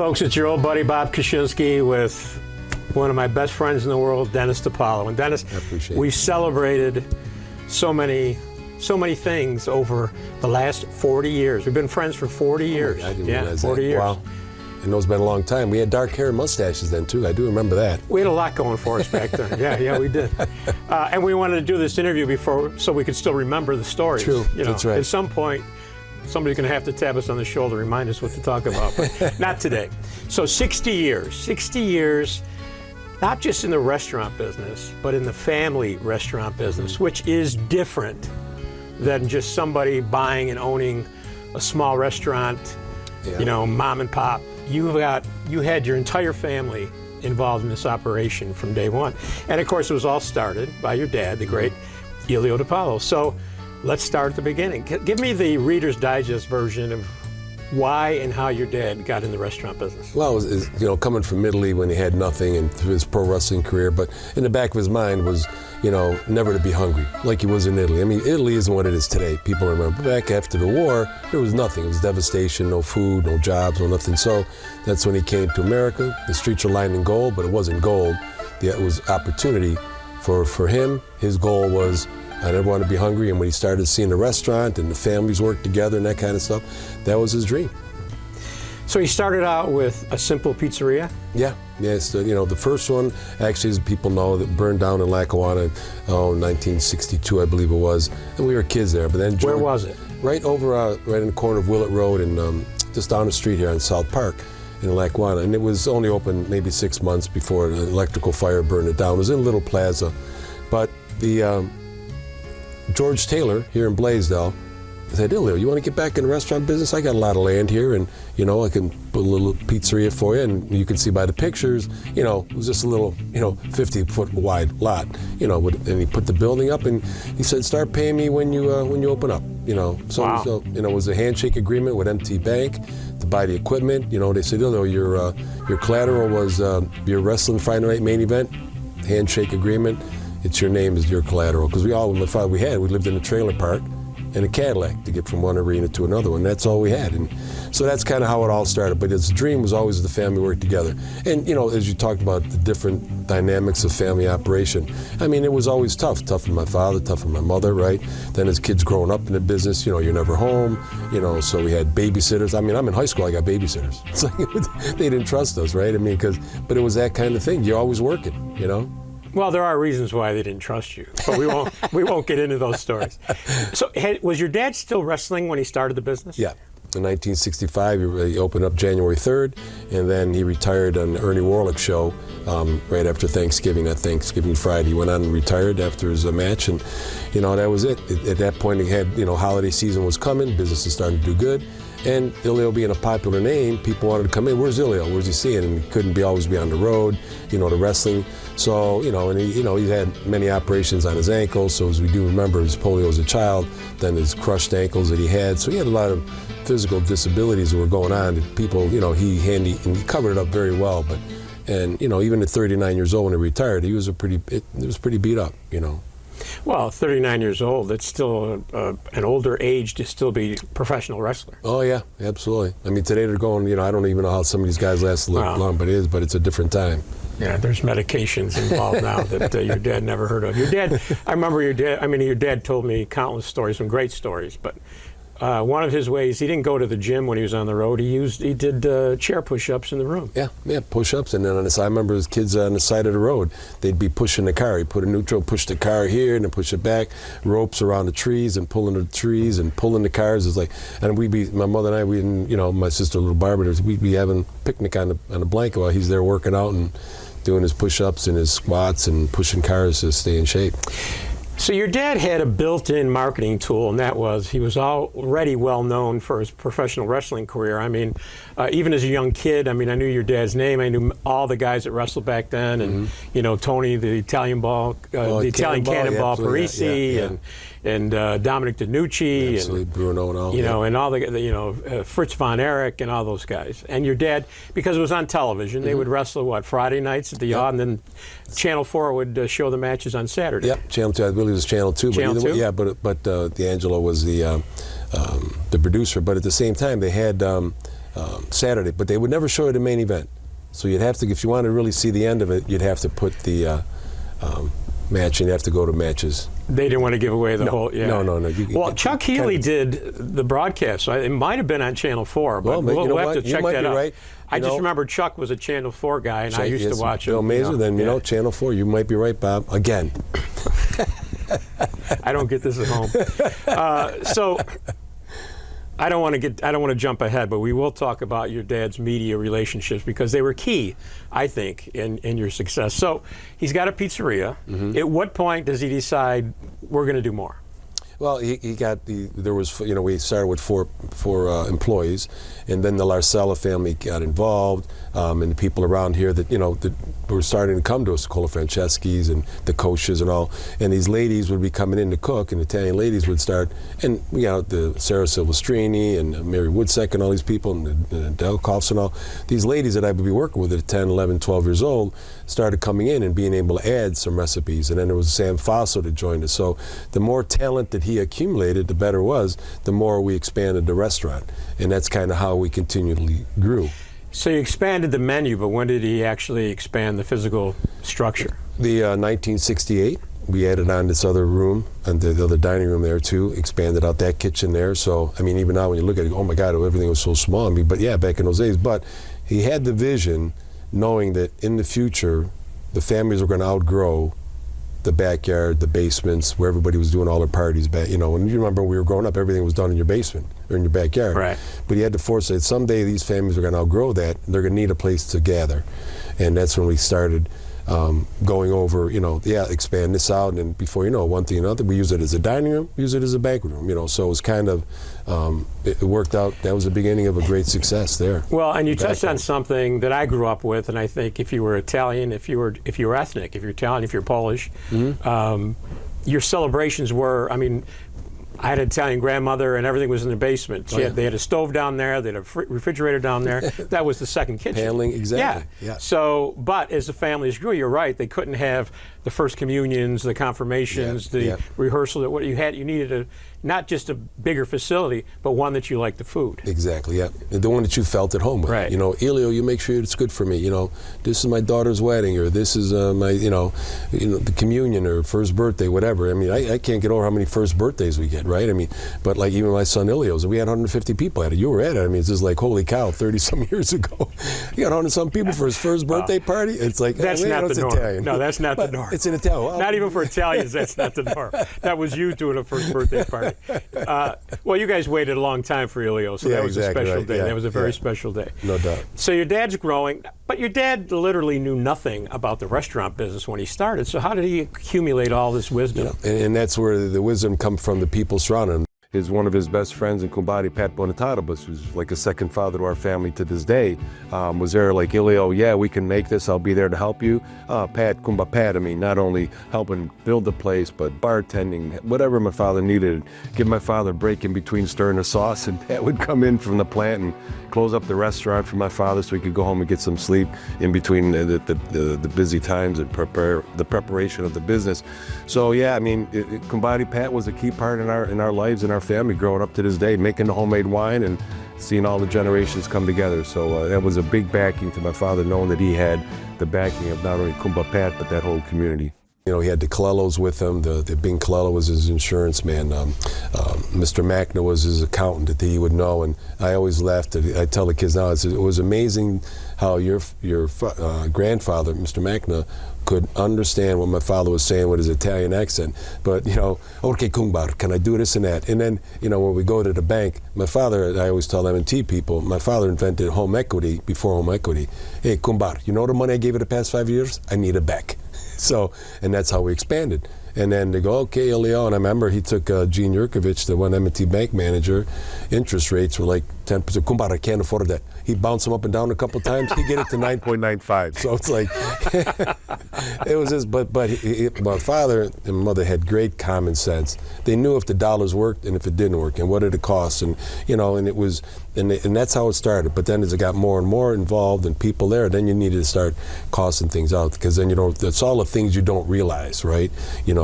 folks, it's your old buddy Bob Koshinski with one of my best friends in the world, Dennis DiPaolo. And Dennis, we've celebrated so many things over the last 40 years. We've been friends for 40 years. I didn't realize 40 that. years. Wow. I know it's been a long time. We had dark hair and mustaches then, too. I do remember that. We had a lot going for us back then. Yeah, we did. And we wanted to do this interview before so we could still remember the stories. True, that's right. At some point, somebody's going to have to tap us on the shoulder, remind us what to talk about, but not today. So 60 years, not just in the restaurant business, but in the family restaurant business, which is different than just somebody buying and owning a small restaurant, mom and pop. You had your entire family involved in this operation from day one. And of course, it was all started by your dad, the great Ilio DiPaolo. So let's start at the beginning. Give me the Reader's Digest version of why and how your dad got in the restaurant business. Well, it was, coming from Italy when he had nothing and through his pro wrestling career, but in the back of his mind was, never to be hungry like he was in Italy. I mean, Italy isn't what it is today. People remember back after the war, there was nothing. It was devastation, no food, no jobs, no nothing. So that's when he came to America. The streets were lined in gold, but it wasn't gold. It was opportunity for him. His goal was, I never want to be hungry, and when he started seeing the restaurant and the families work together and that kind of stuff, that was his dream. So he started out with a simple pizzeria? Yeah. So, the first one, actually, as people know, that burned down in Lackawanna, 1962, I believe it was, and we were kids there. But then where was it? Right over, right in the corner of Willett Road and just down the street here on South Park in Lackawanna. And it was only open maybe 6 months before an electrical fire burned it down. It was in a little plaza. But the George Taylor here in Blasdell said, Ilio, you want to get back in the restaurant business? I got a lot of land here, and I can put a little pizzeria for you. And you can see by the pictures, it was just a little, 50-foot wide lot, and he put the building up, and he said, start paying me when you open up, So, wow. So it was a handshake agreement with MT Bank to buy the equipment. They said, Ilio, your collateral was your wrestling Friday night main event, handshake agreement. It's your name is your collateral. Because we lived in a trailer park and a Cadillac to get from one arena to another one. That's all we had. And so that's kind of how it all started. But his dream was always the family work together. And, as you talked about the different dynamics of family operation, I mean, it was always tough. Tough for my father, tough for my mother, right? Then as kids growing up in the business, you're never home, so we had babysitters. I mean, I'm in high school, I got babysitters. It's like, they didn't trust us, right? I mean, but it was that kind of thing. You're always working, Well, there are reasons why they didn't trust you, but we won't get into those stories. So, was your dad still wrestling when he started the business? Yeah. In 1965, he opened up January 3rd, and then he retired on the Ernie Warlick show right after Thanksgiving. That Thanksgiving Friday, he went on and retired after his match, and that was it. At that point, he had holiday season was coming, business was starting to do good. And Ilio being a popular name, people wanted to come in. Where's Ilio? Where's he seeing? And he couldn't always be on the road, the wrestling. So, and he had many operations on his ankles. So as we do remember, his polio as a child, then his crushed ankles that he had. So he had a lot of physical disabilities that were going on. That people, he covered it up very well. And even at 39 years old when he retired, he was pretty beat up, Well, 39 years old, it's still an older age to still be a professional wrestler. Oh, yeah, absolutely. I mean, today they're going, I don't even know how some of these guys last long, but it's a different time. Yeah, there's medications involved now that your dad never heard of. I remember your dad told me countless stories, some great stories, but one of his ways, he didn't go to the gym when he was on the road. He did chair push-ups in the room. Yeah, push-ups. And then I remember his kids on the side of the road, they'd be pushing the car. He'd put a neutral, push the car here, and then push it back, ropes around the trees and pulling the trees and pulling the cars. It's like, and my mother and I, my sister, little Barb, we'd be having picnic on a blanket while he's there working out and doing his push-ups and his squats and pushing cars to stay in shape. So your dad had a built-in marketing tool, and that was he was already well known for his professional wrestling career. I mean, even as a young kid, I knew your dad's name. I knew all the guys that wrestled back then, and Tony, the Italian Cannonball Parisi, and Dominic DiNucci, and Bruno, and all, and all the Fritz von Erich, and all those guys. And your dad, because it was on television, they would wrestle Friday nights at the Yacht, and then Channel 4 would show the matches on Saturday. Yep, Channel 2. I believe it was Channel 2. Channel 2? Yeah, but D'Angelo was the producer. But at the same time, they had Saturday, but they would never show you the main event. So you'd have to, if you want to really see the end of it, you'd have to put the match, and you have to go to matches. They didn't want to give away the whole. Yeah. No. Well, Chuck Healy did the broadcast. So it might have been on Channel 4, but we'll have to check that out. Right. I just remember Chuck was a Channel 4 guy, and I used to watch Bill him. Mazer, then Channel 4. You might be right, Bob. Again. I don't get this at home. So I don't want to jump ahead, but we will talk about your dad's media relationships because they were key, I think, in your success. So he's got a pizzeria. Mm-hmm. At what point does he decide we're going to do more? Well, we started with four employees, and then the Larcella family got involved, and the people around here that were starting to come to us, the Cola Franceschi's and the Koshes and all, and these ladies would be coming in to cook, and Italian ladies would start, and the Sarah Silvestrini and Mary Woodseck and all these people, and the Delkoffs and all, these ladies that I would be working with at 10, 11, 12 years old started coming in and being able to add some recipes, and then there was Sam Faso that joined us. So the more talent that he accumulated, the better it was, the more we expanded the restaurant, and that's kind of how we continually grew. So you expanded the menu, but when did he actually expand the physical structure? The 1968, we added on this other room and the other dining room there too, expanded out that kitchen there. So, even now when you look at it, oh my God, everything was so small. But yeah, back in those days. But he had the vision, knowing that in the future, the families were going to outgrow the backyard, the basements, where everybody was doing all their parties back. When you remember when we were growing up, everything was done in your basement or in your backyard. Right. But he had to foresight, someday these families are going to outgrow that. They're going to need a place to gather. And that's when we started going over, expand this out. And before you know it, one thing or another, we use it as a dining room, use it as a banquet room, so it was kind of, it worked out. That was the beginning of a great success there. Well, and you touched on something that I grew up with, and I think if you were Italian, if you were ethnic, if you're Italian, if you're Polish, mm-hmm. Your celebrations were, I had an Italian grandmother, and everything was in the basement. They had a stove down there. They had a refrigerator down there. That was the second kitchen. Paneling, exactly. Yeah. So, but as the families grew, you're right. They couldn't have the first communions, the confirmations, rehearsal. What you needed not just a bigger facility, but one that you liked the food. Exactly. Yeah. The one that you felt at home with. Right. Ilio, you make sure it's good for me. This is my daughter's wedding, or this is my, the communion or first birthday, whatever. I can't get over how many first birthdays we get. Right? But like even my son Ilio's, we had 150 people at it. You were at it. It's just like, holy cow, 30-some years ago. You got 100-some people for his first birthday party? It's like, that's not the norm. Italian. No, that's not the norm. It's in Italian. Well, not even for Italians, that's not the norm. That was you doing a first birthday party. Well, you guys waited a long time for Ilio, so that was a special day. That was a very special day. No doubt. So your dad's growing, but your dad literally knew nothing about the restaurant business when he started. So how did he accumulate all this wisdom? And that's where the wisdom comes from, the people surrounding him. One of his best friends in Kumbari, Pat Bonatarabas, who's like a second father to our family to this day, was there like, Ilio, we can make this, I'll be there to help you. Pat, not only helping build the place, but bartending, whatever my father needed. Give my father a break in between stirring the sauce, and Pat would come in from the plant and close up the restaurant for my father so he could go home and get some sleep in between the busy times and the preparation of the business. So Kumbari Pat was a key part in our lives and our family growing up to this day, making the homemade wine and seeing all the generations come together. So that was a big backing to my father, knowing that he had the backing of not only Kumba Pat, but that whole community. He had the Colellos with him. The Bing Colello was his insurance man. Mr. Macna was his accountant that he would know. And I always laughed. I tell the kids now, it was amazing how your grandfather, Mr. Macna, could understand what my father was saying with his Italian accent. But, okay, Kumbar, can I do this and that? And then, when we go to the bank, my father, I always tell M&T people, my father invented home equity before home equity. Hey, Kumbar, the money I gave you the past 5 years? I need it back. So, and that's how we expanded. And then they go, okay, Ilio. And I remember he took Gene Yurkovich, the one M&T bank manager. Interest rates were like 10%. Kumbar, I can't afford that. He'd bounce them up and down a couple times. He'd get it to 9.95. So it's like, it was just, but my father and mother had great common sense. They knew if the dollars worked and if it didn't work and what did it cost. And, and it was, and that's how it started. But then as it got more and more involved and people there, then you needed to start costing things out, because then that's all the things you don't realize, right?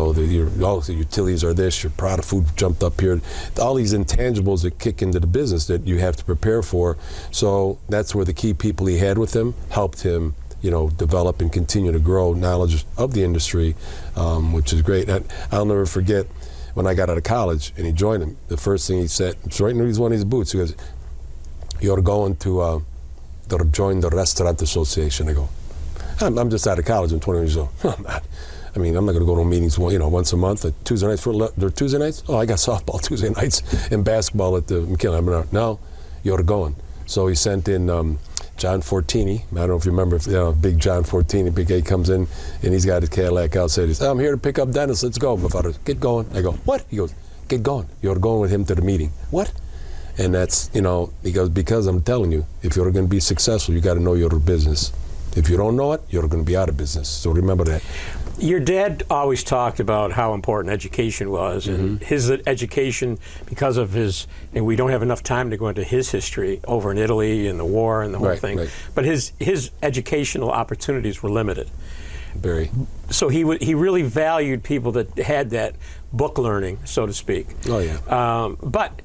know, the utilities are this, your product food jumped up here. All these intangibles that kick into the business that you have to prepare for. So that's where the key people he had with him helped him, you know, develop and continue to grow knowledge of the industry, which is great. I'll never forget when I got out of college and he joined him, the first thing he said, it's right in one of his boots, he goes, "You're going to join the restaurant association." I go, I'm just out of college, I'm 20 years old. I'm not. I mean, I'm not going to go to meetings, you know, once a month. Tuesday nights, they're Tuesday nights? Oh, I got softball Tuesday nights and basketball at the McKinley. I'm like, no, you're going. So he sent in John Fortini. I don't know if you remember, big John Fortini, big A comes in, and he's got his Cadillac outside. He says, "I'm here to pick up Dennis, let's go." My father, "Get going." I go, "What?" He goes, "Get going. You're going with him to the meeting." What? And that's, you know, he goes, because I'm telling you, if you're going to be successful, you got to know your business. If you don't know it, you're going to be out of business. So remember that. Your dad always talked about how important education was, and his education, because of his, and we don't have enough time to go into his history over in Italy and the war and the whole thing, but his educational opportunities were limited. Very. So he really valued people that had that book learning, so to speak. Oh, yeah. But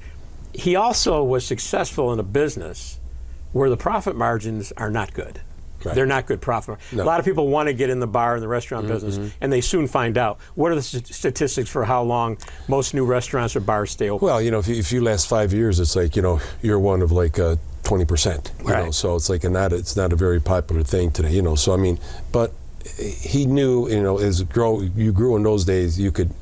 he also was successful in a business where the profit margins are not good. Right. They're not good profit. No. A lot of people want to get in the bar and the restaurant business, and they soon find out. What are the statistics for how long most new restaurants or bars stay open? Well, you know, if you last 5 years, it's like, you know, you're one of like 20%. You know, so it's like it's not a very popular thing today. You know, so I mean, but he knew, you know, you grew in those days,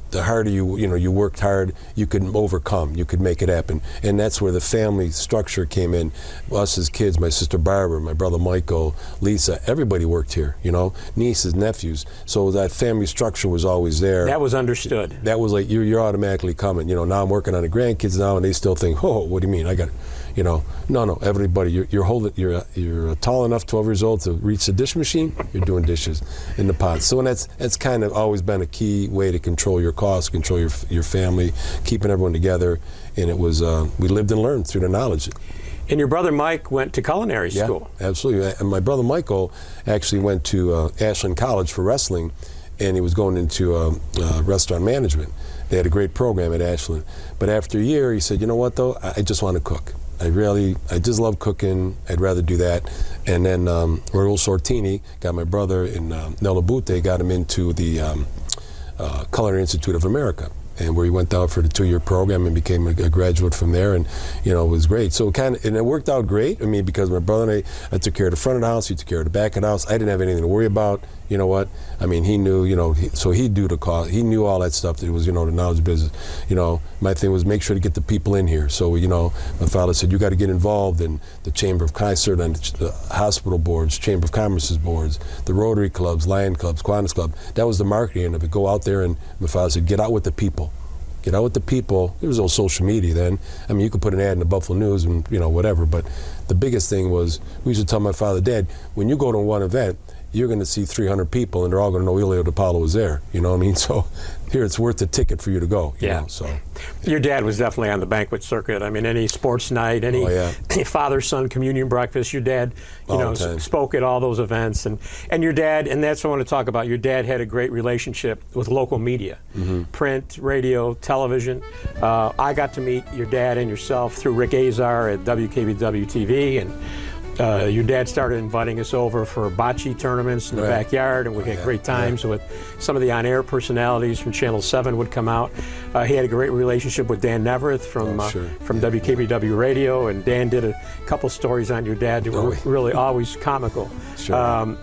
the harder you worked hard, you could overcome, you could make it happen. And that's where the family structure came in. Us as kids, my sister Barb, my brother Michael, Lisa, everybody worked here, you know, nieces, nephews. So that family structure was always there. That was understood. That was like, you're automatically coming. You know, now I'm working on the grandkids now, and they still think, "Oh, what do you mean? I got," you know, no, everybody, you're tall enough, 12 years old, to reach the dish machine, you're doing dishes in the pot. So that's kind of always been a key way to control your costs, control your family, keeping everyone together. And it was, we lived and learned through the knowledge. And your brother Mike went to culinary school. Yeah, absolutely. And my brother Michael actually went to Ashland College for wrestling, and he was going into restaurant management. They had a great program at Ashland. But after a year, he said, "You know what, though? I just want to cook. I just love cooking. I'd rather do that." And then Raul Sortini got my brother in Nella Butte, got him into the Culinary Institute of America, and where he went out for the 2-year program and became a graduate from there, and you know, it was great. So and it worked out great. I mean, because my brother and I took care of the front of the house, he took care of the back of the house. I didn't have anything to worry about. You know what? I mean, he knew, you know, so he'd do the cost. He knew all that stuff. That it was, you know, the knowledge business. You know, my thing was make sure to get the people in here. So, you know, my father said, "You got to get involved in the Chamber of Commerce and the hospital boards, Chamber of Commerce's boards, the Rotary clubs, Lion clubs, Kiwanis club." That was the marketing end of it. Go out there, and my father said, "Get out with the people. Get out with the people." There was no social media then. I mean, you could put an ad in the Buffalo News and, you know, whatever. But the biggest thing was, we used to tell my father, "Dad, when you go to one event, you're going to see 300 people, and they're all going to know Ilio DiPaolo was there." You know what I mean? So here, it's worth the ticket for you to go. You know, so. Your dad was definitely on the banquet circuit. I mean, any sports night, any father-son communion breakfast, your dad, you know, spoke at all those events. And your dad, and that's what I want to talk about, your dad had a great relationship with local media, print, radio, television. I got to meet your dad and yourself through Rick Azar at WKBW-TV, and your dad started inviting us over for bocce tournaments in the backyard, and we had great times with some of the on-air personalities from Channel 7 would come out. He had a great relationship with Dan Neverth from WKBW Radio, and Dan did a couple stories on your dad that were really always comical.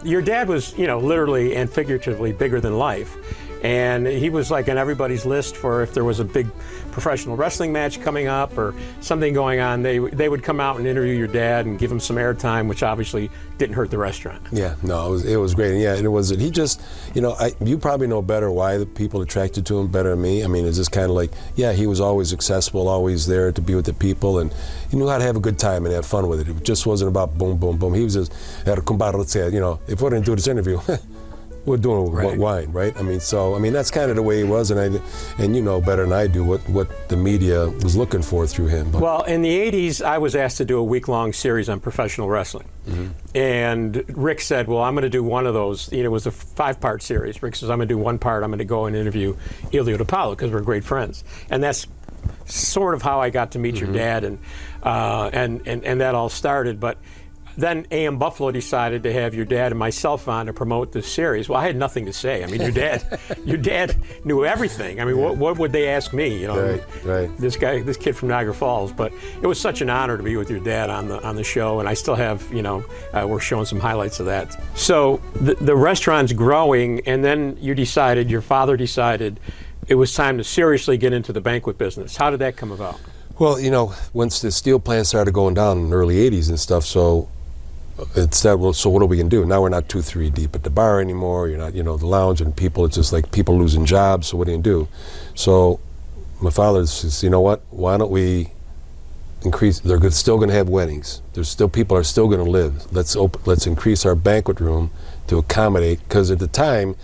Your dad was, you know, literally and figuratively bigger than life. And he was like on everybody's list for if there was a big professional wrestling match coming up or something going on, they would come out and interview your dad and give him some airtime, which obviously didn't hurt the restaurant. Yeah, no, it was great. And yeah, and it was, he just, you know, you probably know better why the people attracted to him better than me. I mean, it's just kind of like, yeah, he was always accessible, always there to be with the people, and he knew how to have a good time and have fun with it. It just wasn't about boom, boom, boom. He was just, you know, if we're going to do this interview, We're doing wine, right? I mean, so I mean that's kind of the way he was, and you know better than I do what the media was looking for through him. But. Well, in the '80s, I was asked to do a week-long series on professional wrestling, and Rick said, "Well, I'm going to do one of those." You know, it was a 5-part series. Rick says, "I'm going to do one part. I'm going to go and interview Ilio DiPaolo because we're great friends," and that's sort of how I got to meet your dad, and that all started, but. Then AM Buffalo decided to have your dad and myself on to promote this series. Well, I had nothing to say. I mean, your dad knew everything. I mean, what would they ask me? You know, right. This kid from Niagara Falls. But it was such an honor to be with your dad on the show, and I still have, you know, we're showing some highlights of that. So the restaurant's growing, and then your father decided it was time to seriously get into the banquet business. How did that come about? Well, you know, once the steel plant started going down in the early '80s and stuff, so. Instead, well, so what are we going to do? Now we're not 2-3 deep at the bar anymore. You're not, you know, the lounge and people, it's just like people losing jobs, so what do you do? So my father says, you know what, why don't we increase, they're still going to have weddings. People are still going to live. Let's increase our banquet room to accommodate, because at the time,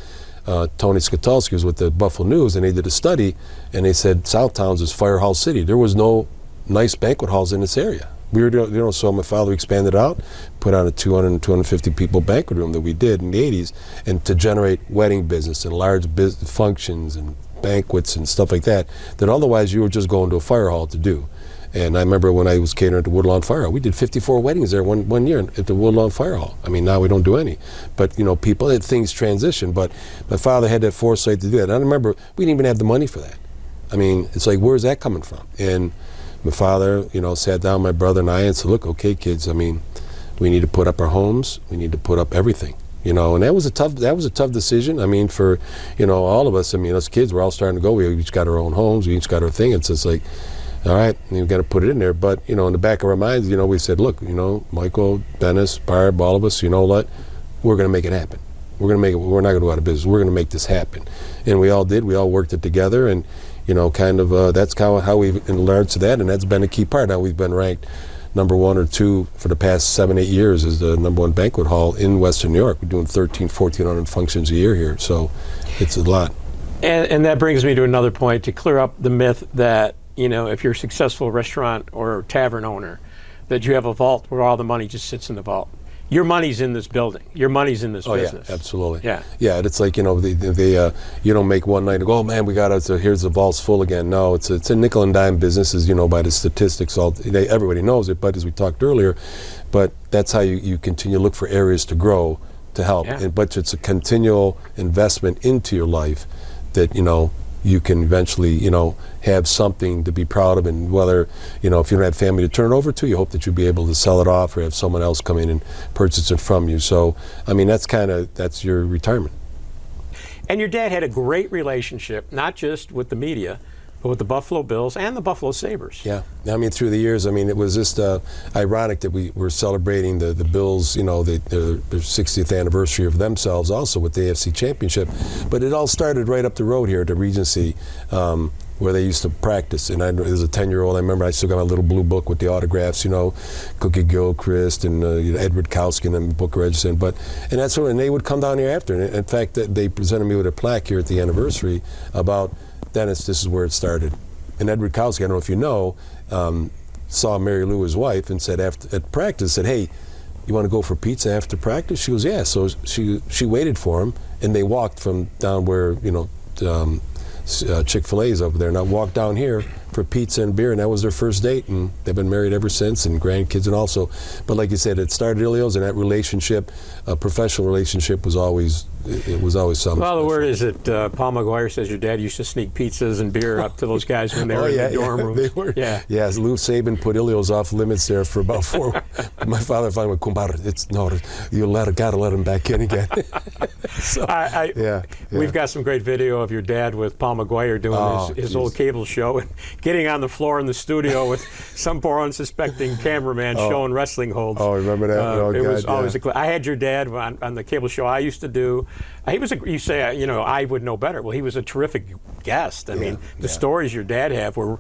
Tony Skatulski was with the Buffalo News, and they did a study, and they said Southtowns is fire hall city. There was no nice banquet halls in this area. We were, you know, so my father expanded out, put on a 200 and 250 people banquet room that we did in the '80s, and to generate wedding business and large functions and banquets and stuff like that otherwise you were just going to a fire hall to do. And I remember when I was catering at the Woodlawn Fire Hall, we did 54 weddings there one year at the Woodlawn Fire Hall. I mean, now we don't do any. But, you know, things transition. But my father had that foresight to do that. And I remember we didn't even have the money for that. I mean, it's like, where's that coming from? And my father, you know, sat down, my brother and I, and said, look, okay, kids, I mean, we need to put up our homes. We need to put up everything, you know, and that was a tough decision. I mean, for, you know, all of us, I mean, us kids, we're all starting to go. We each got our own homes. We each got our thing. It's just like, all right, we've got to put it in there. But, you know, in the back of our minds, you know, we said, look, you know, Michael, Dennis, Barb, all of us, you know what, we're going to make it happen. We're going to make it, we're not going to go out of business. We're going to make this happen. And we all did. We all worked it together, and, you know, kind of that's how we've learned to that, and that's been a key part. Now we've been ranked number 1 or 2 for the past 7-8 years as the number 1 banquet hall in Western New York. We're doing 1,400 functions a year here, so it's a lot. And that brings me to another point, to clear up the myth that, you know, if you're a successful restaurant or tavern owner, that you have a vault where all the money just sits in the vault. Your money's in this building. Your money's in this business. Yeah, absolutely. Yeah. Yeah, it's like, you know, you don't make one night and go, oh man, we got it, so here's the vault's full again. No, it's a nickel and dime business, as you know, by the statistics. Everybody knows it, but as we talked earlier, but that's how you continue to look for areas to grow, to help. Yeah. But it's a continual investment into your life that, you know, you can eventually, you know, have something to be proud of, and whether, you know, if you don't have family to turn it over to, you hope that you'll be able to sell it off or have someone else come in and purchase it from you. So, I mean, that's your retirement. And your dad had a great relationship, not just with the media, but with the Buffalo Bills and the Buffalo Sabres. Yeah, I mean, through the years, I mean, it was just ironic that we were celebrating the Bills, you know, their 60th anniversary of themselves also with the AFC Championship. But it all started right up the road here at the Regency, where they used to practice. And as a 10-year-old, I remember I still got my little blue book with the autographs, you know, Cookie Gilchrist and Edward Kowskin and Booker Edgerton. And that's when, and they would come down here after. And in fact, they presented me with a plaque here at the anniversary about, Dennis, this is where it started. And Edward Kowsky, I don't know if you know, saw Mary Lou, his wife, and said at practice, said, hey, you want to go for pizza after practice? She goes, yeah. So she waited for him, and they walked from down where, you know, Chick-fil-A's over there, and I walked down here for pizza and beer, and that was their first date, and they've been married ever since, and grandkids and also. But like you said, it started Ilio's, and that relationship, professional relationship, was always something. Well, the word is that Paul McGuire says your dad used to sneak pizzas and beer up to those guys when they were in the dorm room. They were. Yeah. Yeah, Lou Saban put Ilio's off limits there for about 4. My father finally went, compadre, you gotta let him back in again. So, we've got some great video of your dad with Paul McGuire doing his old cable show and getting on the floor in the studio with some poor unsuspecting cameraman showing wrestling holds. Oh, remember that? It was always I had your dad on the cable show I used to do. He was you say, you know, I would know better. Well, he was a terrific guest. I mean, the stories your dad had were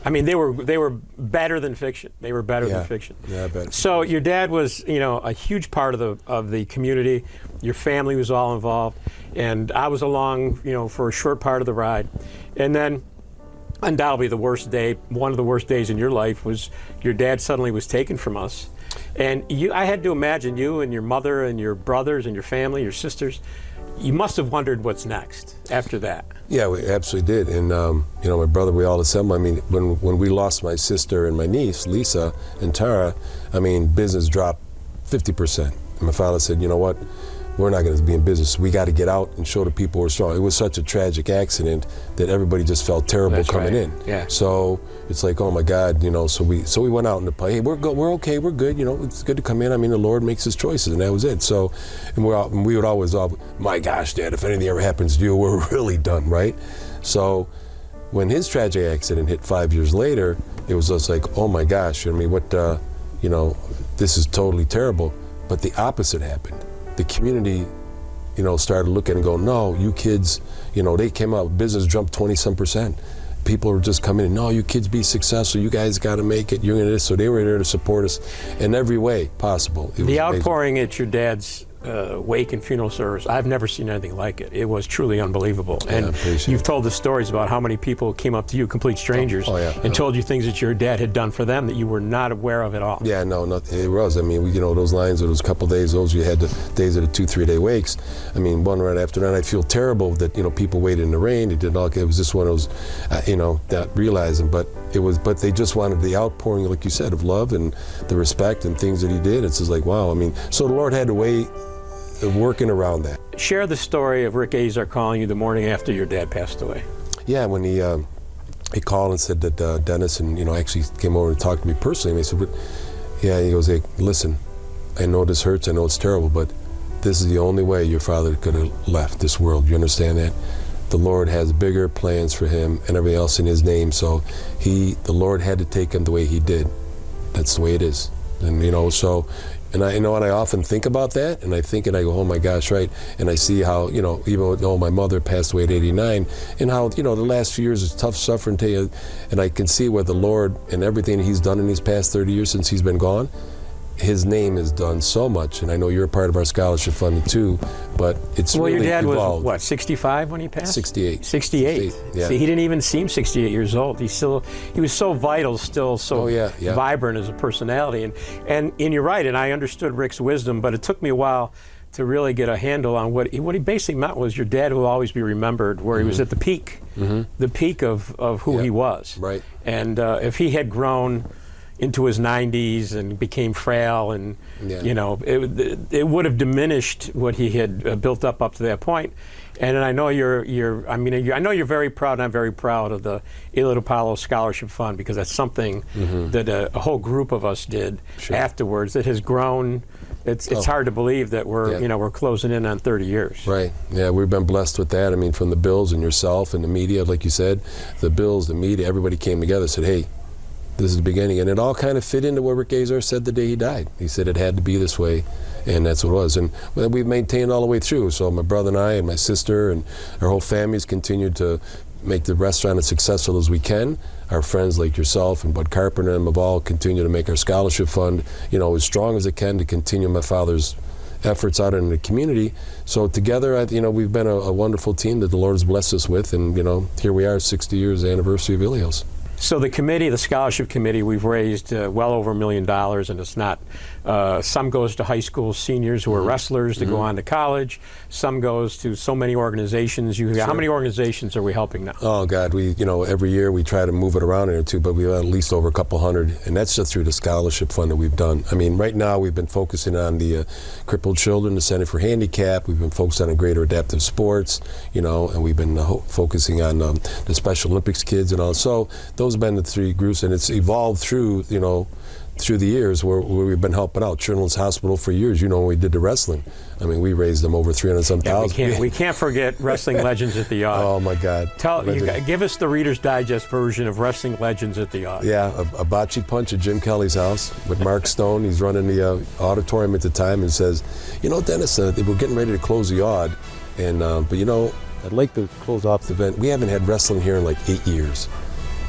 I mean, they were better than fiction. They were better than fiction. Yeah, I bet. So your dad was, a huge part of the community. Your family was all involved, and I was along, for a short part of the ride, and then undoubtedly one of the worst days in your life was your dad suddenly was taken from us. And I had to imagine you and your mother and your brothers and your family, your sisters, you must have wondered what's next after that. Yeah, we absolutely did. And, my brother, we all assembled. I mean, when we lost my sister and my niece, Lisa and Tara, business dropped 50%. And my father said, you know what? We're not going to be in business. We got to get out and show the people we're strong. It was such a tragic accident that everybody just felt terrible coming in. Yeah. So it's like, oh my God, so we went out in the play. Hey, we're okay, we're good. It's good to come in. The Lord makes His choices, and that was it. So, and we would always, my gosh, Dad, if anything ever happens to you, we're really done, right? So, when his tragic accident hit 5 years later, it was just like, oh my gosh, this is totally terrible. But the opposite happened. The community, started looking and going, no, you kids, they came out, business jumped 20-some%. People were just coming in, no, you kids be successful, you guys got to make it, you're going to this. So they were there to support us in every way possible. The outpouring at your dad's wake and funeral service, I've never seen anything like it. It was truly unbelievable. And you've told the stories about how many people came up to you, complete strangers, and told you things that your dad had done for them that you were not aware of at all. Yeah, no, it was. Those lines of those couple days, you had the days of the 2-3 day wakes. One right after that, I feel terrible that, people waited in the rain. It was just one of those, not realizing, but they just wanted the outpouring, like you said, of love and the respect and things that he did. It's just like, wow. So the Lord had to wait, working around that. Share the story of Rick Azar calling you the morning after your dad passed away. Yeah, when he called and said that Dennis and actually came over and talked to me personally, and they said, he goes, hey, listen, I know this hurts, I know it's terrible, but this is the only way your father could have left this world. You understand that? The Lord has bigger plans for him and everything else in His name, so the Lord had to take him the way He did. That's the way it is. And and I often think about that, and I go, oh my gosh, right? And I see how, even though my mother passed away at 89, and how, the last few years is tough suffering to you, and I can see where the Lord and everything He's done in these past 30 years since He's been gone, His name has done so much, and I know you're a part of our scholarship fund too, but it's really your dad evolved. Was, 65 when he passed? 68. 68. Yeah. See, he didn't even seem 68 years old. He was so vital, still so vibrant as a personality. And you're right, and I understood Rick's wisdom, but it took me a while to really get a handle on what he basically meant was your dad will always be remembered where he was at the peak, the peak of who he was. Right. And if he had grown into his 90s and became frail, and it would have diminished what he had built up to that point. And I know I know you're very proud, and I'm very proud of the Ilio DiPaolo Scholarship Fund, because that's something that a whole group of us did afterwards that has grown. It's hard to believe that we're closing in on 30 years. Right. Yeah, we've been blessed with that. From the Bills and yourself and the media, like you said, the Bills, the media, everybody came together and said, hey, this is the beginning. And it all kind of fit into what Rick Azar said the day he died. He said it had to be this way, and that's what it was. And we've maintained all the way through. So my brother and I and my sister and our whole family has continued to make the restaurant as successful as we can. Our friends like yourself and Bud Carpenter and them have all continued to make our scholarship fund, as strong as it can to continue my father's efforts out in the community. So together, we've been a wonderful team that the Lord has blessed us with, and here we are, 60 years anniversary of Ilio's. So the committee, the scholarship committee, we've raised well over $1 million, and it's not, some goes to high school seniors who are wrestlers to go on to college. Some goes to so many organizations. How many organizations are we helping now? Oh God, every year we try to move it around or two, but we have at least over a couple hundred, and that's just through the scholarship fund that we've done. Right now we've been focusing on the crippled children, the Center for Handicap. We've been focusing on greater adaptive sports, and we've been focusing on the Special Olympics kids and all. So those have been the three groups, and it's evolved through the years where we've been helping out. Children's Hospital for years, when we did the wrestling. We raised them over 300,000. We can't forget Wrestling Legends at the Yard. Oh my God! Give us the Reader's Digest version of Wrestling Legends at the Yard. Yeah, a bocce punch at Jim Kelly's house with Mark Stone. He's running the auditorium at the time, and says, Dennis, we're getting ready to close the Yard, and but I'd like to close off the event. We haven't had wrestling here in like 8 years.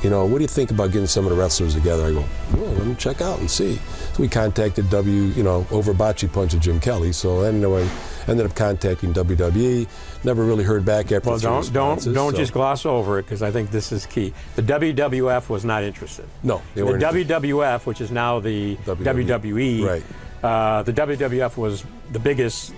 what do you think about getting some of the wrestlers together? I go, well, let me check out and see. So we contacted over Bocce Punch of Jim Kelly. So anyway, ended up contacting WWE. Never really heard back after. Well, don't just gloss over it, because I think this is key. The WWF was not interested. No, they weren't. The WWF, which is now the WWE, right? The WWF was the biggest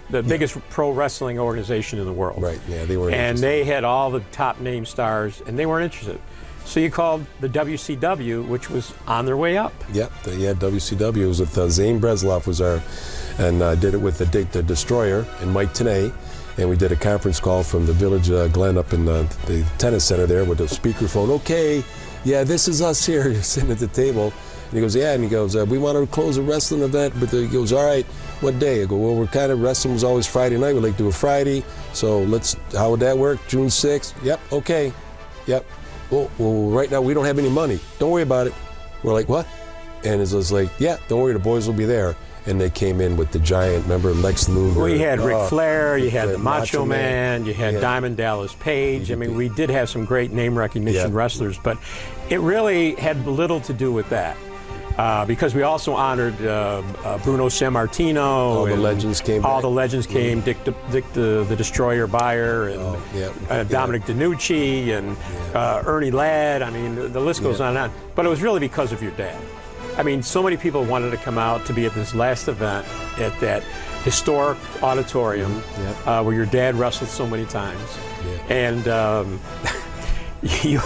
pro wrestling organization in the world. Right. Yeah, they weren't. And interested. they had all the top name stars, and they weren't interested. So you called the WCW, which was on their way up. Yep, WCW. It was with Zane Bresloff was and did it with the Destroyer and Mike Tenay, and we did a conference call from the Village Glen up in the tennis center there with the speakerphone. Okay, yeah, this is us here. You're sitting at the table, and he goes, yeah, and he goes, we want to close a wrestling event, but he goes, all right, what day? I go, well, we're kind of wrestling was always Friday night. We'd like to do a Friday, so how would that work? June 6th. Yep, okay, yep. Well, right now we don't have any money. Don't worry about it. We're like, what? And it was like, yeah, don't worry, the boys will be there. And they came in with the giant, remember Lex Luger? We had Ric Flair, you had the Macho Man, you had Diamond Dallas Page. I mean, we did have some great name recognition wrestlers, but it really had little to do with that. Because we also honored Bruno Sammartino. All the legends came back. All the legends came, Dick the Destroyer Beyer, and Dominic DeNucci, and Ernie Ladd. I mean, the list goes on and on. But it was really because of your dad. I mean, so many people wanted to come out to be at this last event at that historic auditorium where your dad wrestled so many times. And you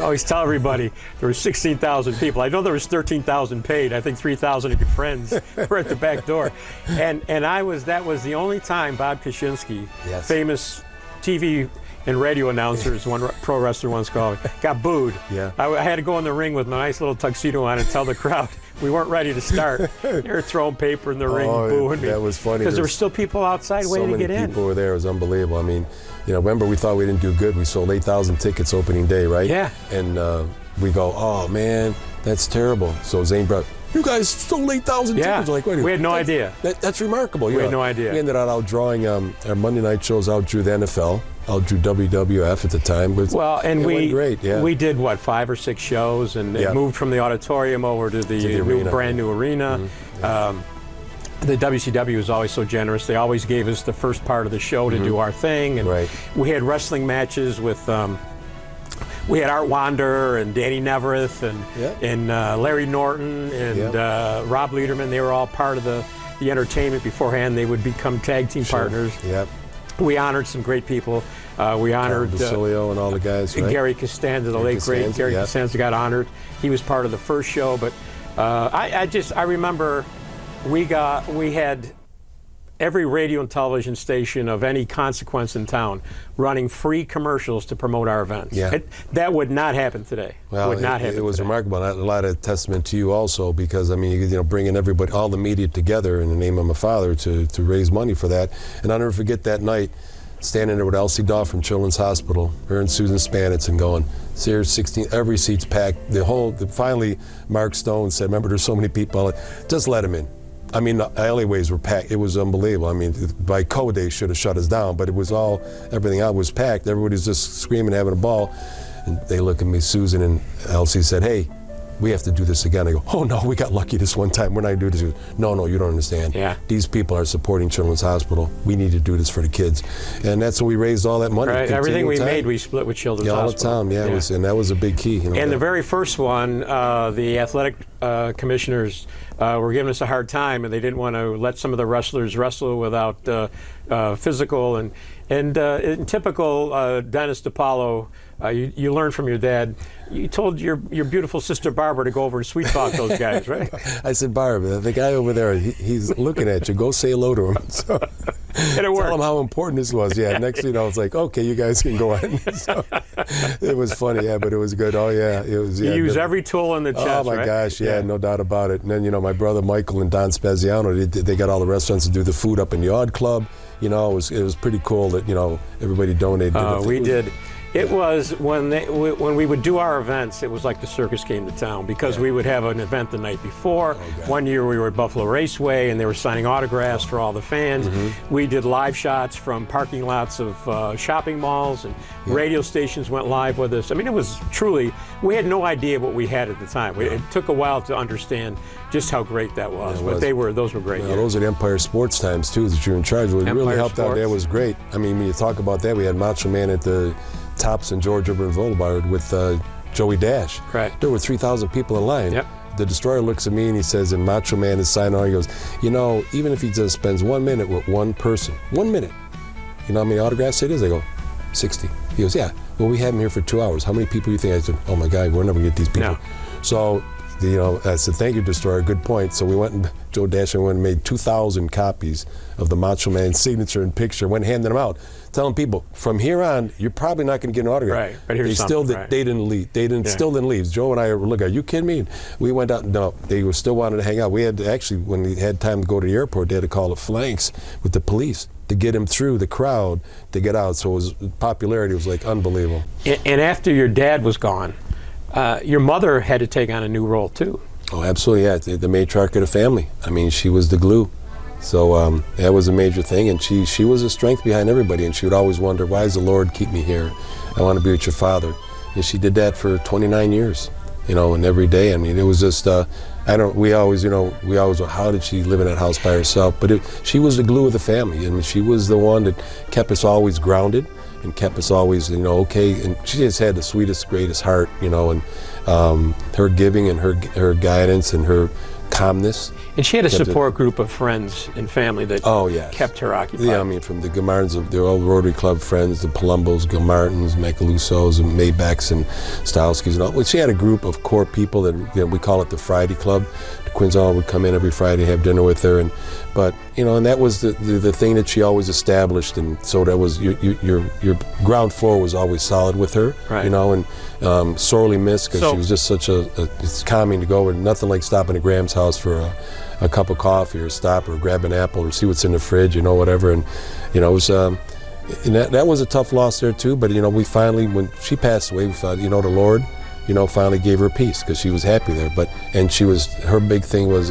always tell everybody there were 16,000 people. I know there was 13,000 paid. I think 3,000 of your friends were at the back door. And that was the only time Bob Koshinski, famous TV and radio announcer, as one pro wrestler once called me, got booed. I had to go in the ring with my nice little tuxedo on and tell the crowd we weren't ready to start. They were throwing paper in the ring, booing me. That was funny. Because there were still people outside waiting to get in. So many people were there. It was unbelievable. I mean, remember we thought we didn't do good. We sold 8,000 tickets opening day, right? Yeah. And we go, oh, man, that's terrible. So Zane brought, you guys sold 8,000 tickets. Like, wait, we had no idea. That's remarkable. We had no idea. We ended up outdrawing our Monday night shows, outdrew the NFL, outdrew WWF at the time. Well, and we went great, we did, 5 or 6 shows, and it moved from the auditorium over to the brand new arena. The WCW was always so generous. They always gave us the first part of the show to do our thing. And we had wrestling matches with... we had Art Wander and Danny Nevereth and Larry Norton and Rob Lederman. They were all part of the entertainment beforehand. They would become tag team partners. We honored some great people. We honored Basilio and all the guys. Right? Gary Costanza, the late great Gary Costanza, got honored. He was part of the first show. But I remember we had every radio and television station of any consequence in town running free commercials to promote our events. That would not happen today. Well, it was remarkable. A lot of testament to you also, because I mean, bringing everybody, all the media together in the name of my father to raise money for that. And I'll never forget that night, standing there with Elsie Daw from Children's Hospital, her and Susan Spanitz, and going, Sears 16, every seat's packed. Finally, Mark Stone said, remember, there's so many people, just let them in. I mean, the alleyways were packed. It was unbelievable. I mean, by code, they should have shut us down, but it was everything out was packed. Everybody's just screaming, having a ball. And they look at me, Susan and Elsie said, hey, we have to do this again. I go, oh no, we got lucky this one time. We're not going to do this. No, you don't understand. These people are supporting Children's Hospital. We need to do this for the kids. And that's when we raised all that money. Right. Everything we made, we split with Children's Hospital. All the time, and that was a big key. And the very first one, the athletic commissioners were giving us a hard time, and they didn't want to let some of the wrestlers wrestle without physical. And in typical Dennis DiPaolo, you learned from your dad. You told your beautiful sister Barbara to go over and sweet talk those guys, right? I said, Barb, the guy over there, he's looking at you. Go say hello to him. So, and it worked. Tell him how important this was. Next thing you know, it's like, okay, you guys can go on. So, it was funny, but it was good. It was. You use every tool in the chest, oh my gosh, no doubt about it. And then my brother Michael and Don Spaziano, they got all the restaurants to do the food up in the Odd Club. It was pretty cool that everybody donated. We did. It was when we would do our events, it was like the circus came to town because we would have an event the night before. One year we were at Buffalo Raceway and they were signing autographs for all the fans. We did live shots from parking lots of shopping malls, and radio stations went live with us. I mean, it was truly, we had no idea what we had at the time. It took a while to understand just how great that was, but those were great. Well, those are the Empire Sports times too that you're in charge of. It really helped out. That was great. I mean, when you talk about that, we had Macho Man at the Tops in George Urban Boulevard with Joey Dash. Right. There were 3,000 people in line. Yep. The Destroyer looks at me and he says, and Macho Man is signing on, he goes, you know, even if he just spends 1 minute with one person, 1 minute, you know how many autographs it is? I go, 60. He goes, yeah. Well, we had him here for 2 hours. How many people do you think? I said, oh my God, we're never going to get these people. No. So, you know, I said, thank you, Destroyer, good point. So we went and, Joe Dash and went and made 2,000 copies of the Macho Man signature and picture, went handing them out, telling people, from here on, you're probably not going to get an autograph. Right, but here's they didn't leave. They didn't, still didn't leave. Joe and I were looking, are you kidding me? We went out, no, they were still wanting to hang out. We had to actually, when we had time to go to the airport, they had to call the flanks with the police to get him through the crowd to get out. So his popularity was like unbelievable. And after your dad was gone, your mother had to take on a new role too. Oh, absolutely, yeah. The matriarch of the family. I mean, she was the glue. So that was a major thing, and she was a strength behind everybody, and she would always wonder, why does the Lord keep me here? I want to be with your father. And she did that for 29 years, you know, and every day. I mean, it was just, we always, how did she live in that house by herself? But she was the glue of the family. I mean, she was the one that kept us always grounded and kept us always, you know, okay. And she just had the sweetest, greatest heart, you know, and her giving and her guidance and her calmness. And she had a support group of friends and family that kept her occupied. Yeah, I mean, from the Gilmartins, the old Rotary Club friends, the Palombos, Gilmartins, Macalusos, and Maybachs, and Stylskis, and all. Well, she had a group of core people that, you know, we call it the Friday Club. The Quinzall would come in every Friday, have dinner with her, but you know, and that was the thing that she always established, and so that was your ground floor was always solid with her, you know, and sorely missed because she was just such it's calming to go, and nothing like stopping at Graham's house for a cup of coffee or stop or grab an apple or see what's in the fridge, you know, whatever. And you know, it was and that was a tough loss there too. But you know, we finally, when she passed away, we thought, you know, the Lord, you know, finally gave her peace because she was happy there. But her big thing was,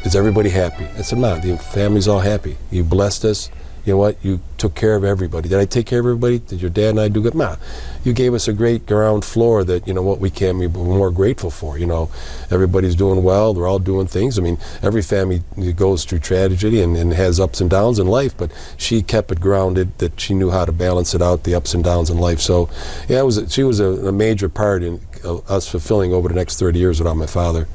is everybody happy? I said, Mom, the family's all happy. You blessed us. You know what? You took care of everybody. Did I take care of everybody? Did your dad and I do good? Ma, you gave us a great ground floor that, you know, what we can be more grateful for. You know, everybody's doing well. They're all doing things. I mean, every family goes through tragedy and has ups and downs in life, but she kept it grounded, that she knew how to balance it out, the ups and downs in life. So, yeah, she was a major part in us fulfilling over the next 30 years without my father.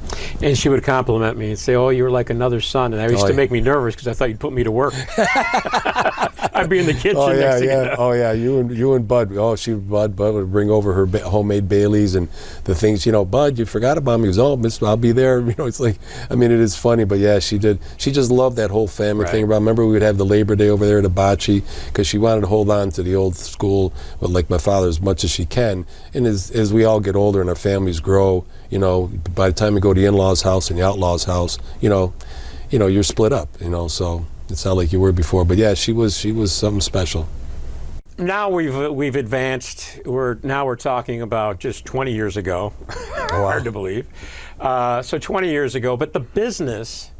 And she would compliment me and say, oh, you were like another son. And that used to make me nervous because I thought you'd put me to work. I'd be in the kitchen next to you. Oh, yeah, you and Bud. Oh, Bud would bring over her homemade Baileys and the things, you know, Bud, you forgot about me. He goes, oh, miss, I'll be there. You know, it's like, I mean, it is funny, but yeah, she did. She just loved that whole family thing. Remember, we would have the Labor Day over there at Hibachi because she wanted to hold on to the old school with, like, my father as much as she can. And as we all get older and our families grow, you know, by the time we go to the in-laws' house and the outlaws' house, you know, you're split up, you know, so it's not like you were before. But yeah, she was something special. Now we've advanced. We're talking about just 20 years ago. Wow. Hard to believe. So 20 years ago, but the business,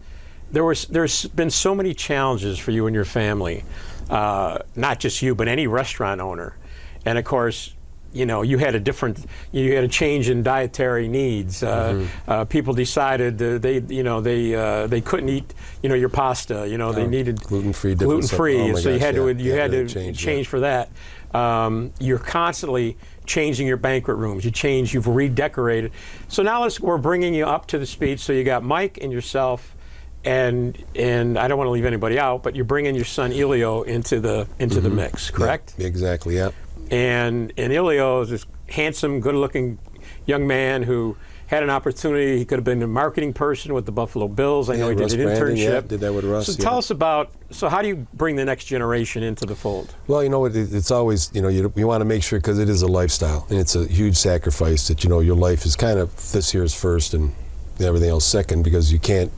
there's been so many challenges for you and your family, not just you, but any restaurant owner. And of course, you know, you had a change in dietary needs. People decided they couldn't eat, you know, your pasta. You know, they needed gluten-free. So you had to change for that. You're constantly changing your banquet rooms. You've redecorated. So now we're bringing you up to the speed. So you got Mike and yourself, and I don't want to leave anybody out, but you're bringing your son Ilio into the mix, correct? Yeah, exactly. Yeah. And Ilio is this handsome, good-looking young man who had an opportunity. He could have been a marketing person with the Buffalo Bills. I know he did an internship. Did that with Russ. So tell us about, how do you bring the next generation into the fold? Well, you know, it's always, you know, you want to make sure, because it is a lifestyle, and it's a huge sacrifice that, you know, your life is kind of, this here is first and everything else second, because you can't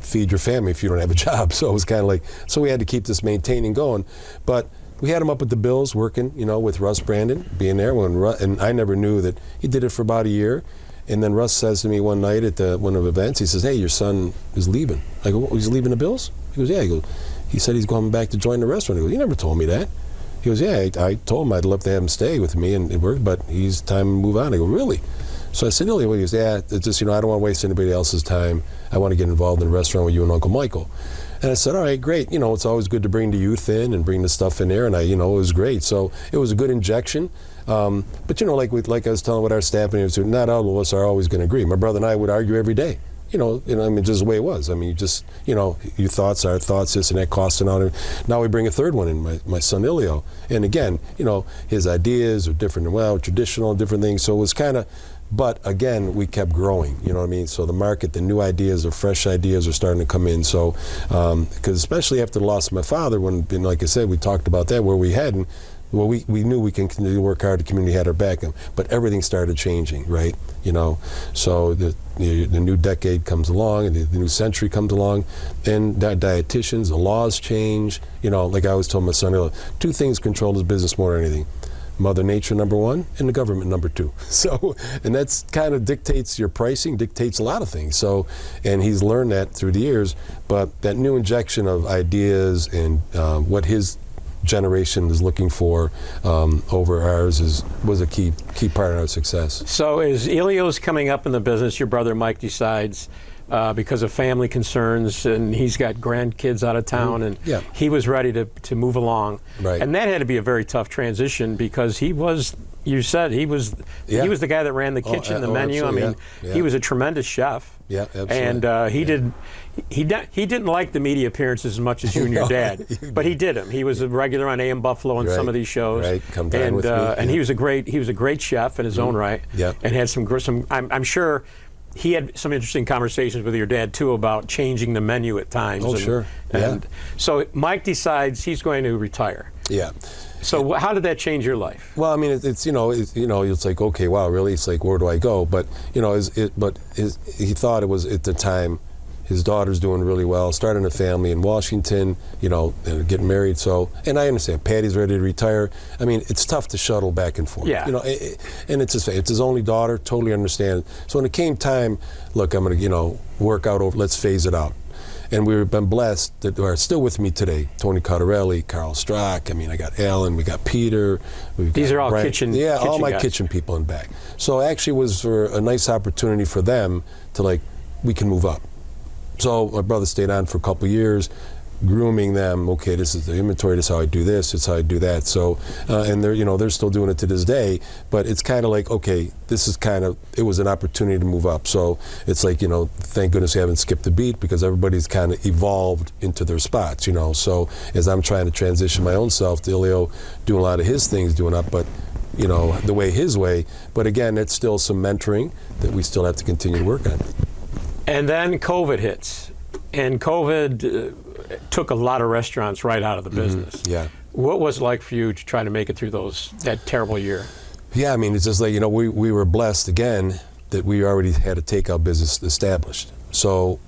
feed your family if you don't have a job. So it was kind of like, so we had to keep this maintaining going. But we had him up at the Bills working, with Russ Brandon being there. And I never knew that he did it for about a year. And then Russ says to me one night at one of the events, he says, "Hey, your son is leaving." I go, "He's leaving the Bills?" He goes, "Yeah." He said he's going back to join the restaurant. I go, "You never told me that." He goes, "Yeah, I told him I'd love to have him stay with me and work, but he's time to move on." I go, "Really?" So I said, "Ilio," he goes, "Yeah, it's just, I don't want to waste anybody else's time. I want to get involved in the restaurant with you and Uncle Michael." And I said, "All right, great. It's always good to bring the youth in and bring the stuff in there." And it was great. So it was a good injection. But like I was telling with our staff, not all of us are always going to agree. My brother and I would argue every day. Just the way it was. Your thoughts, our thoughts, this and that, cost and on. Now we bring a third one in, my son Ilio. And again, his ideas are different, traditional, different things. So it was kind of, but again, we kept growing, So the market, the new ideas, the fresh ideas are starting to come in. So, because especially after the loss of my father, when, like I said, we talked about that, where we hadn't, well, we knew we can continue to work hard. The community had our back, but everything started changing, right? So the new decade comes along, and the new century comes along, and dietitians, the laws change. Like I always told my son, two things control this business more than anything: Mother Nature, number one, and the government, number two. So, and that's kind of dictates your pricing, dictates a lot of things. So, and he's learned that through the years. But that new injection of ideas and what his generation is looking for over ours was a key part of our success. So as Ilio's coming up in the business, your brother Mike decides, because of family concerns, and he's got grandkids out of town, and he was ready to move along. Right. And that had to be a very tough transition, because he was, you said, he was the guy that ran the kitchen, the menu. He was a tremendous chef. Yeah, absolutely. And he didn't like the media appearances as much as you and your dad, but he did them. He was a regular on AM Buffalo and some of these shows. Right, come down with me. And he was a great chef in his own right. Yeah. And had some. I'm sure he had some interesting conversations with your dad too about changing the menu at times. Oh, sure. And so Mike decides he's going to retire. Yeah. So how did that change your life? Well, it's like, okay, wow, really? It's like, where do I go? But he thought it was at the time. His daughter's doing really well, starting a family in Washington, and getting married. So, and I understand, Patty's ready to retire. It's tough to shuttle back and forth. Yeah. And it's his only daughter, totally understand. So when it came time, look, I'm going to, work out over, let's phase it out. And we've been blessed that are still with me today. Tony Cottarelli, Carl Strock. I got Alan, we got Peter. These are all Brian, kitchen. Yeah, kitchen all my guys. kitchen people in back. So actually it was for a nice opportunity for them to we can move up. So my brother stayed on for a couple of years, grooming them. Okay, this is the inventory. This is how I do this. This is how I do that. So, and they're still doing it to this day. But it's kind of like, okay, it was an opportunity to move up. So it's like, thank goodness we haven't skipped a beat, because everybody's kind of evolved into their spots. So as I'm trying to transition my own self to Ilio, doing a lot of his things, doing up, but the way his way. But again, it's still some mentoring that we still have to continue to work on. And then COVID hits, and COVID took a lot of restaurants right out of the business. Yeah. What was it like for you to try to make it through that terrible year? Yeah, it's just like, we were blessed again that we already had a takeout business established. So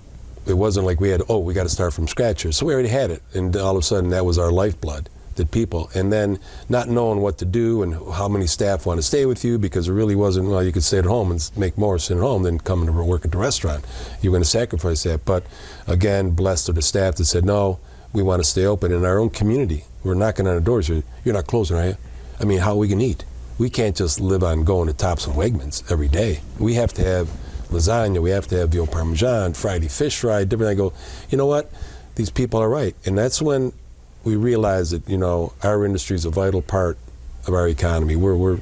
it wasn't like we got to start from scratch here. So we already had it, and all of a sudden that was our lifeblood. The people, and then not knowing what to do and how many staff want to stay with you, because it really wasn't, you could stay at home and make more sitting at home than coming to work at the restaurant. You're going to sacrifice that. But again, blessed are the staff that said, no, we want to stay open in our own community. We're knocking on the doors. You're not closing, are you? How are we going to eat? We can't just live on going to Tops and Wegmans every day. We have to have lasagna. We have to have veal parmesan, Friday fish fry, different. I go, you know what? These people are right. And that's when we realize that our industry is a vital part of our economy. We're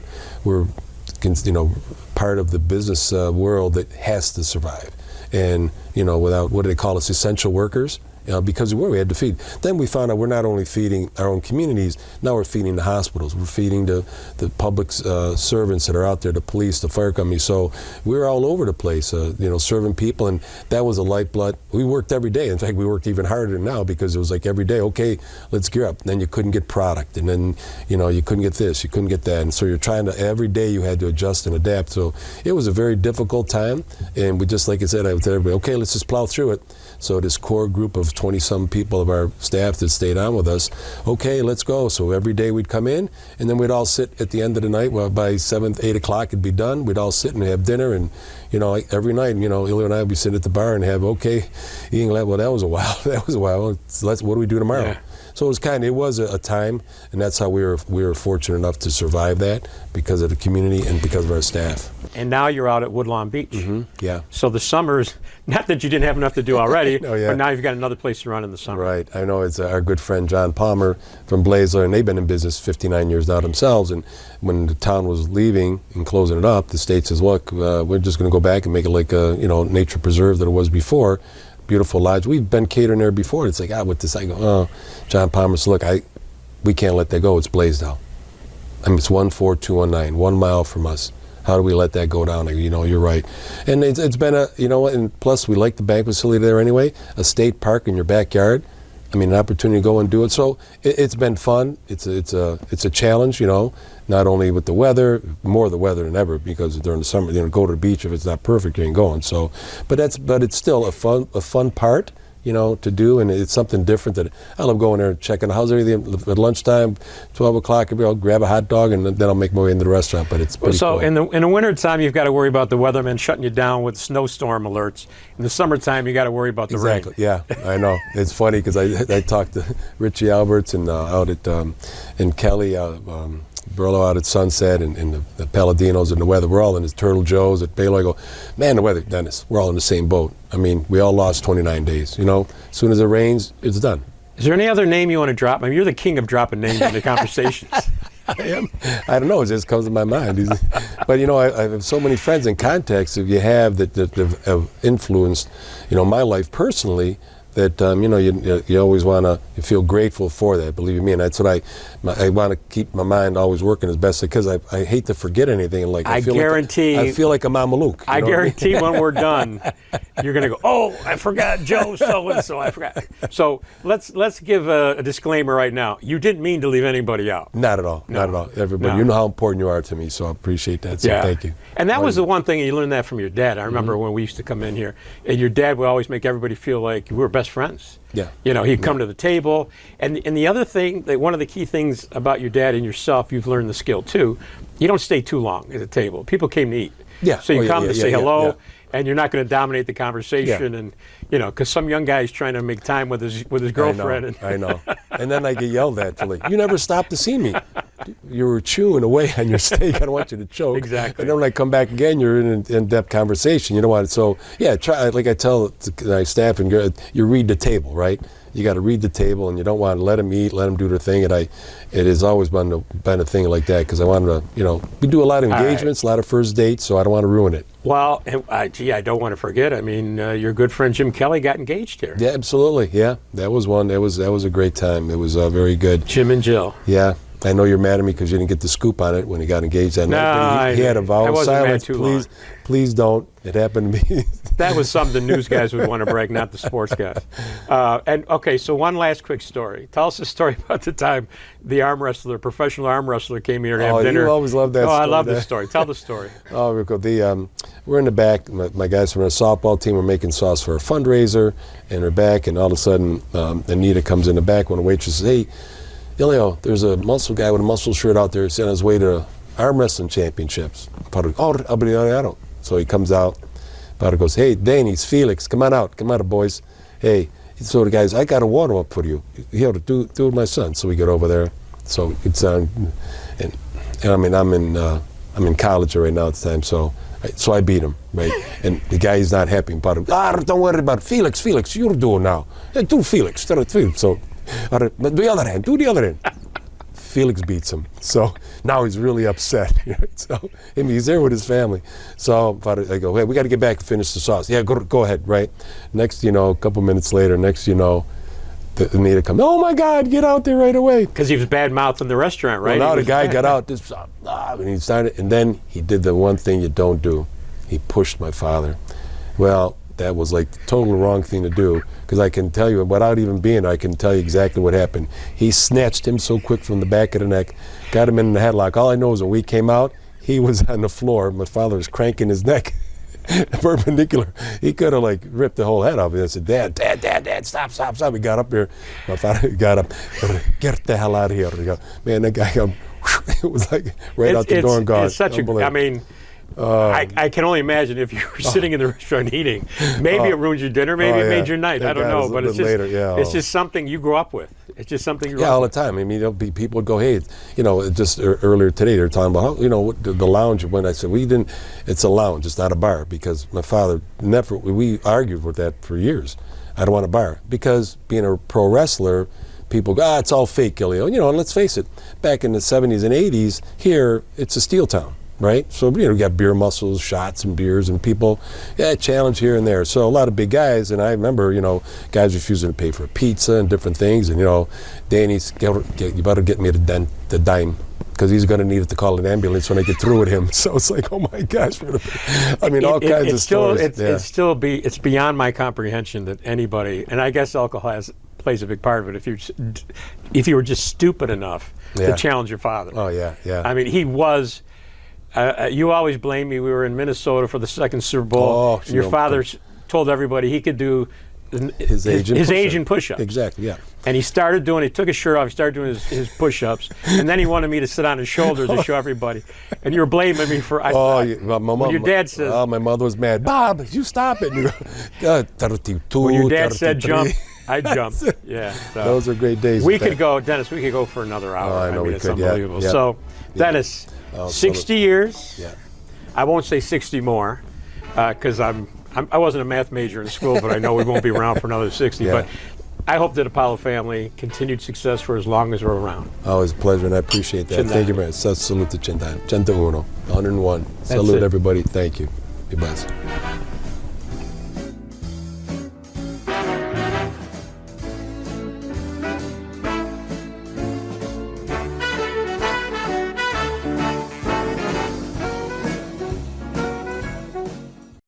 part of the business world that has to survive, and without, what do they call us, essential workers? Because we had to feed. Then we found out we're not only feeding our own communities, now we're feeding the hospitals, we're feeding the public servants that are out there, the police, the fire company. So we were all over the place, serving people, and that was a lifeblood. We worked every day. In fact, we worked even harder now, because it was like every day, okay, let's gear up. And then you couldn't get product, and then you couldn't get this, you couldn't get that, and so you're trying to, every day you had to adjust and adapt. So it was a very difficult time, and we just, like I said, I would tell everybody, okay, let's just plow through it. So this core group of 20-some people of our staff that stayed on with us. Okay, let's go. So every day we'd come in, and then we'd all sit at the end of the night. Well, by 7, 8 o'clock it'd be done. We'd all sit and have dinner, and like every night, Ilio and I would be sitting at the bar and have, eating. Well, that was a while. That was a while. What do we do tomorrow? Yeah. So it was a time, and that's how we were fortunate enough to survive that, because of the community and because of our staff. And now you're out at Woodlawn Beach. Mm-hmm. Yeah. So the summers, not that you didn't have enough to do already, No, yeah. but now you've got another place to run in the summer. Right. I know it's our good friend John Palmer from Blasdell, and they've been in business 59 years now themselves. And when the town was leaving and closing it up, the state says, look, we're just going to go back and make it like a nature preserve that it was before. Beautiful lodge. We've been catering there before. It's like, with this, I go, John Palmer said, look, we can't let that go. It's Blasdell. I mean, it's 14219, 1 mile from us. How do we let that go down? You're right. And it's been and plus we like the bank facility there anyway, a state park in your backyard. I mean, an opportunity to go and do it. So it's been fun. It's a challenge, not only with the weather, more the weather than ever, because during the summer, go to the beach if it's not perfect, you ain't going. So, but it's still a fun part, to do, and it's something different that I love going there and checking how's everything at lunchtime, 12 o'clock, I'll grab a hot dog and then I'll make my way into the restaurant. But it's pretty cool. in the winter time, you've got to worry about the weathermen shutting you down with snowstorm alerts. In the summertime, you got to worry about the rain. Exactly. Yeah, I know. It's funny because I talked to Richie Alberts and out at and Kelly Burlow out at Sunset and the Paladinos and the weather. We're all in the Turtle Joe's at Baylor. I go, man, the weather, Dennis, we're all in the same boat. I mean, we all lost 29 days. As soon as it rains, it's done. Is there any other name you want to drop? I mean, you're the king of dropping names in the conversations. I am. I don't know. It just comes to my mind. But I have so many friends and contacts that you have that have influenced, my life personally. That you always want to feel grateful for that. Believe me, and that's what I want to keep my mind always working as best because I hate to forget anything. And I feel like a Mameluke. I guarantee when we're done, you're going to go, oh, I forgot Joe so and so. I forgot. So let's give a disclaimer right now. You didn't mean to leave anybody out. Not at all. No. Not at all. Everybody, No. You know how important you are to me, so I appreciate that. So thank you. And that was the one thing, and you learned that from your dad. I remember when we used to come in here, and your dad would always make everybody feel like we were best friends. Yeah. He'd come to the table. And the other thing, one of the key things about your dad and yourself, you've learned the skill too, you don't stay too long at the table. People came to eat. Yeah. So you come to say hello, yeah. And you're not going to dominate the conversation. Yeah. And, because some young guy's trying to make time with his girlfriend. I know. And then I get yelled at you never stopped to see me. You were chewing away on your steak. I don't want you to choke. Exactly. And then when I come back again, you're in an in-depth conversation. You don't want it. So, try, like I tell my staff, and you read the table, right? You got to read the table, and you don't want to let them eat, let them do their thing. And it has always been a thing like that because I wanted to, we do a lot of engagements, a lot of first dates, so I don't want to ruin it. Well, I don't want to forget. I mean, your good friend Jim Kelly got engaged here. Yeah, absolutely. Yeah, that was one. That was a great time. It was very good. Jim and Jill. Yeah. I know you're mad at me because you didn't get the scoop on it when he got engaged that night. But he had a vow of silence. Please don't. It happened to me. That was something the news guys would want to brag, not the sports guys. So one last quick story. Tell us a story about the time the professional arm wrestler came here to have dinner. You always love that story. Oh, I love this story. Tell the story. Oh, we're in the back. My guys from the softball team were making sauce for a fundraiser, and we're back, and all of a sudden, Anita comes in the back when the waitress says, hey, Ilio, there's a muscle guy with a muscle shirt out there sending his way to arm wrestling championships. So he comes out. Padre goes, hey, Danny, it's Felix. Come on out, boys. Hey, so the guys, I got a water up for you. You have to do it with my son. So we get over there. So it's and I mean I'm in college right now at the time. So I beat him, right? And the guy is not happy. Padre, don't worry about it. Felix, you're doing now. Do Felix. So. Do the other hand. Felix beats him. So now he's really upset. So he's there with his family. So I go, hey, we got to get back and finish the sauce. Yeah, go ahead, right? Next, a couple minutes later, Anita comes, oh my God, get out there right away. Because he was bad-mouthing the restaurant, right? Well, now the guy got out, and he started, and then he did the one thing you don't do. He pushed my father. Well, that was like the total wrong thing to do, because I can tell you, without even being there, I can tell you exactly what happened. He snatched him so quick from the back of the neck, got him in the headlock. All I know is when we came out, he was on the floor. My father was cranking his neck. perpendicular. He could have like ripped the whole head off. And I said, Dad, stop. He got up there. My father got up, get the hell out of here. Man, that guy, it was like right out the door and gone. It's such I mean, I can only imagine if you were sitting in the restaurant eating. Maybe it ruined your dinner. Maybe it made your night. I don't know. But it's just, it's just something you grew up with. It's just something you grew up with. All the time. I mean, people would go, hey, just earlier today they were talking about, the lounge. When I said, it's a lounge, it's not a bar, because my father we argued with that for years. I don't want a bar, because being a pro wrestler, people go, it's all fake, Ilio. And let's face it, back in the 70s and 80s, here, it's a steel town. Right? So, we got beer muscles, shots and beers, and people, challenge here and there. So a lot of big guys, and I remember, guys refusing to pay for pizza and different things, and, Danny's, you better get me the dime, because he's going to need it to call an ambulance when I get through with him. So it's like, oh my gosh. I mean, all kinds of stories. It's beyond my comprehension that anybody, and I guess alcohol plays a big part of it, if you were just stupid enough to challenge your father. Oh, yeah. I mean, he was... you always blame me. We were in Minnesota for the second Super Bowl. And your father told everybody he could do his Asian push-ups. Exactly, yeah. And he took his shirt off, he started doing his push-ups, and then he wanted me to sit on his shoulders to show everybody. And you were blaming me for... when your dad says... Oh, my mother was mad. Bob, you stop it. And when your dad said jump, I jumped. Yeah. So those are great days. Dennis, we could go for another hour. I know we it's could, unbelievable. Yeah. So, Dennis... 60 years. Yeah. I won't say 60 more, because I wasn't a math major in school, but I know we won't be around for another 60. But I hope the DiPaolo family continued success for as long as we're around. Always a pleasure, and I appreciate that. Thank you very much. Salute to Chintan. 101. Salute everybody. Thank you. Be blessed.